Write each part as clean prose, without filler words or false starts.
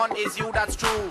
run is you, that's true.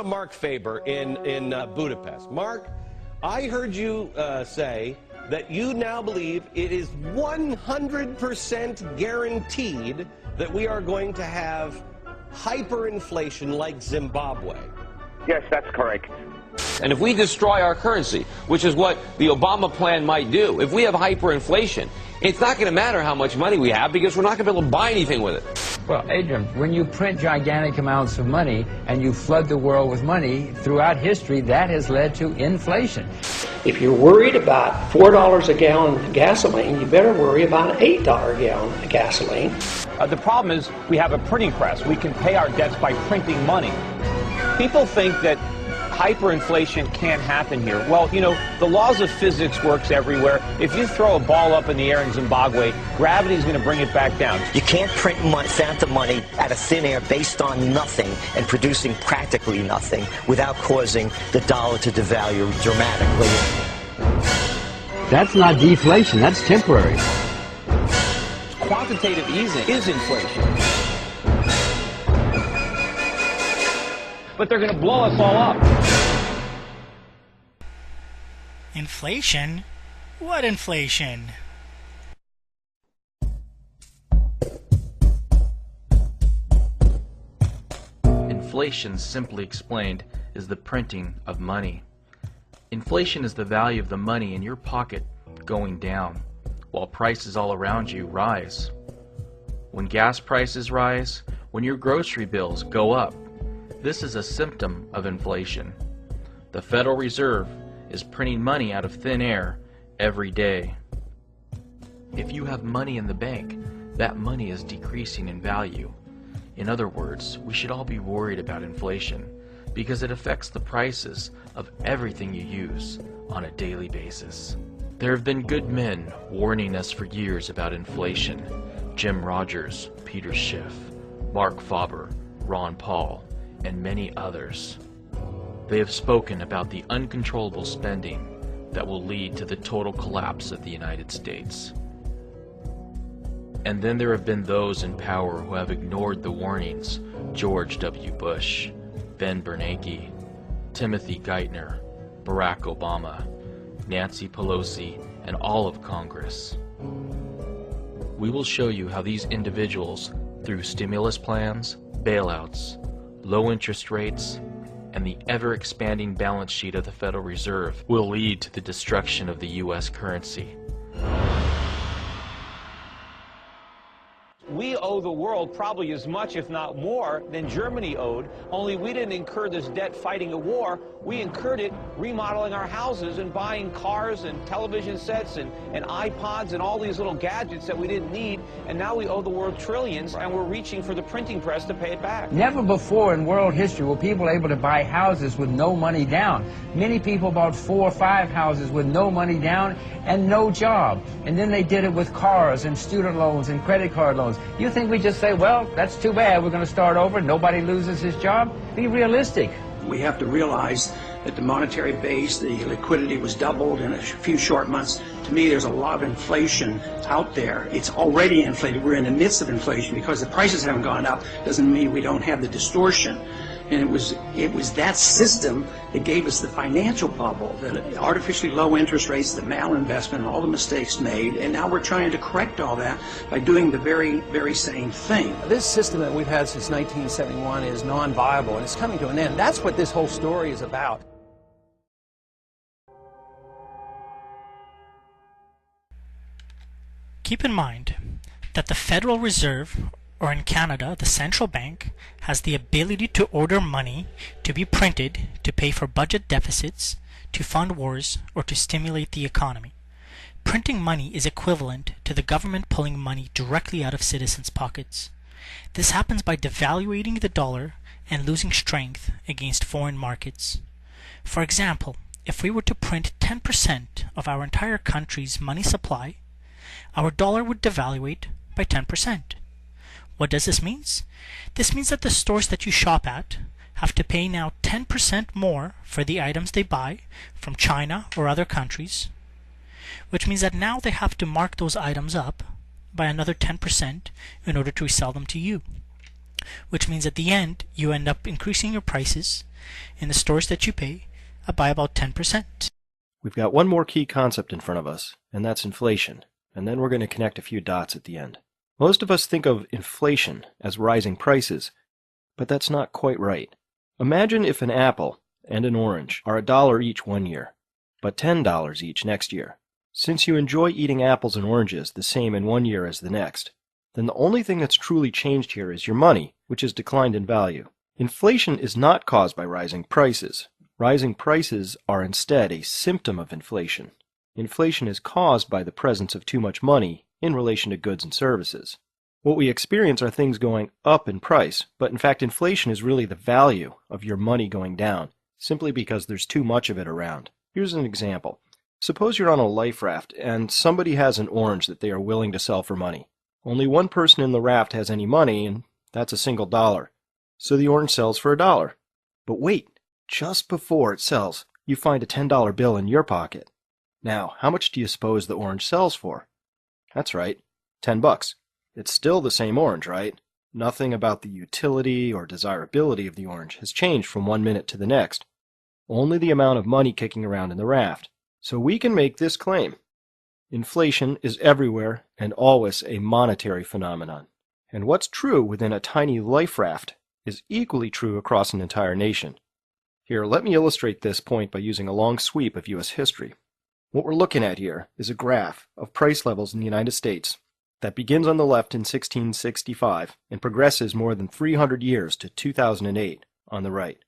Mark Faber in Budapest. Mark, I heard you say that you now believe it is 100% guaranteed that we are going to have hyperinflation like Zimbabwe. Yes, that's correct. And if we destroy our currency, which is what the Obama plan might do, if we have hyperinflation, it's not going to matter how much money we have because we're not going to be able to buy anything with it. Well, Adrian, when you print gigantic amounts of money and you flood the world with money, throughout history, that has led to inflation. If you're worried about $4 a gallon of gasoline, you better worry about an $8 a gallon of gasoline. The problem is we have a printing press. We can pay our debts by printing money. People think that hyperinflation can't happen here. Well, you know, the laws of physics works everywhere. If you throw a ball up in the air in Zimbabwe, gravity is going to bring it back down. You can't print phantom money out of thin air based on nothing and producing practically nothing without causing the dollar to devalue dramatically. That's not deflation, that's temporary. Quantitative easing is inflation. But they're going to blow us all up. Inflation? What inflation? Inflation, simply explained, is the printing of money. Inflation is the value of the money in your pocket going down, while prices all around you rise. When gas prices rise, when your grocery bills go up, this is a symptom of inflation. The Federal Reserve is printing money out of thin air every day. If you have money in the bank, that money is decreasing in value. In other words, we should all be worried about inflation because it affects the prices of everything you use on a daily basis. There have been good men warning us for years about inflation. Jim Rogers, Peter Schiff, Mark Faber, Ron Paul, and many others. They have spoken about the uncontrollable spending that will lead to the total collapse of the United States. And then there have been those in power who have ignored the warnings. George W. Bush, Ben Bernanke, Timothy Geithner, Barack Obama, Nancy Pelosi, and all of Congress. We will show you how these individuals, through stimulus plans, bailouts, low interest rates, and the ever-expanding balance sheet of the Federal Reserve, will lead to the destruction of the U.S. currency. We owe the world probably as much, if not more, than Germany owed, only we didn't incur this debt fighting a war. We incurred it remodeling our houses and buying cars and television sets and iPods and all these little gadgets that we didn't need, and now we owe the world trillions, and we're reaching for the printing press to pay it back. Never before in world history were people able to buy houses with no money down. Many people bought 4 or 5 houses with no money down and no job. And then they did it with cars and student loans and credit card loans. You think we just say, well, that's too bad, we're going to start over, nobody loses his job? Be realistic. We have to realize that the monetary base, the liquidity was doubled in a few short months. To me, there's a lot of inflation out there. It's already inflated. We're in the midst of inflation. Because the prices haven't gone up doesn't mean we don't have the distortion. And it was that system that gave us the financial bubble, the artificially low interest rates, the malinvestment, and all the mistakes made. And now we're trying to correct all that by doing the very, very same thing. This system that we've had since 1971 is non-viable, and it's coming to an end. That's what this whole story is about. Keep in mind that the Federal Reserve, Or in Canada, the central bank has the ability to order money to be printed to pay for budget deficits, to fund wars, or to stimulate the economy. Printing money is equivalent to the government pulling money directly out of citizens' pockets. This happens by devaluating the dollar and losing strength against foreign markets. For example, if we were to print 10% of our entire country's money supply, our dollar would devaluate by 10%. What does this mean? This means that the stores that you shop at have to pay now 10% more for the items they buy from China or other countries, which means that now they have to mark those items up by another 10% in order to resell them to you, which means at the end you end up increasing your prices in the stores that you pay by about 10%. We've got one more key concept in front of us, and that's inflation, and then we're going to connect a few dots at the end. Most of us think of inflation as rising prices, but that's not quite right. Imagine if an apple and an orange are $1 each one year, but $10 each next year. Since you enjoy eating apples and oranges the same in one year as the next, then the only thing that's truly changed here is your money, which has declined in value. Inflation is not caused by rising prices. Rising prices are instead a symptom of inflation. Inflation is caused by the presence of too much money in relation to goods and services. What we experience are things going up in price, but in fact inflation is really the value of your money going down, simply because there's too much of it around. Here's an example. Suppose you're on a life raft and somebody has an orange that they are willing to sell for money. Only one person in the raft has any money, and that's a single dollar. So the orange sells for $1. But wait, just before it sells, you find a $10 bill in your pocket. Now, how much do you suppose the orange sells for? That's right, $10. It's still the same orange, right? Nothing about the utility or desirability of the orange has changed from one minute to the next. Only the amount of money kicking around in the raft. So we can make this claim. Inflation is everywhere and always a monetary phenomenon. And what's true within a tiny life raft is equally true across an entire nation. Here, let me illustrate this point by using a long sweep of U.S. history. What we're looking at here is a graph of price levels in the United States that begins on the left in 1665 and progresses more than 300 years to 2008 on the right.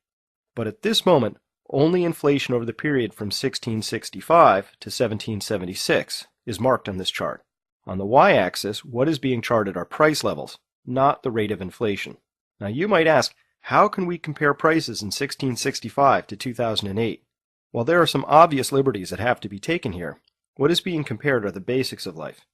But at this moment, only inflation over the period from 1665 to 1776 is marked on this chart. On the y-axis, what is being charted are price levels, not the rate of inflation. Now you might ask, how can we compare prices in 1665 to 2008? While there are some obvious liberties that have to be taken here, what is being compared are the basics of life.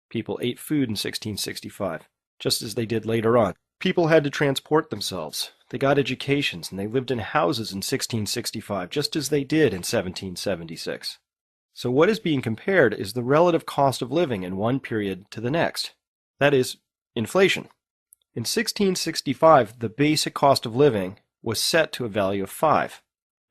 People ate food in 1665, just as they did later on. People had to transport themselves. They got educations, and they lived in houses in 1665, just as they did in 1776. So what is being compared is the relative cost of living in one period to the next. That is, inflation. In 1665, the basic cost of living was set to a value of 5.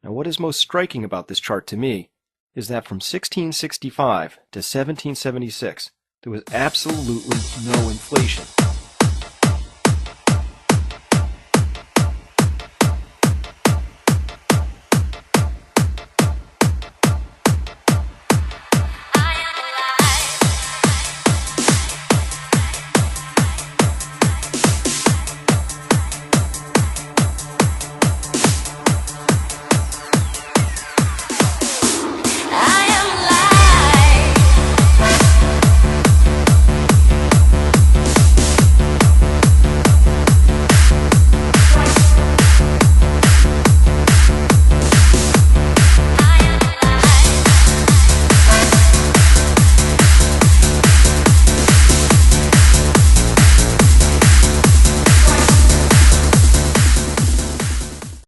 Now, what is most striking about this chart to me is that from 1665 to 1776, there was absolutely no inflation.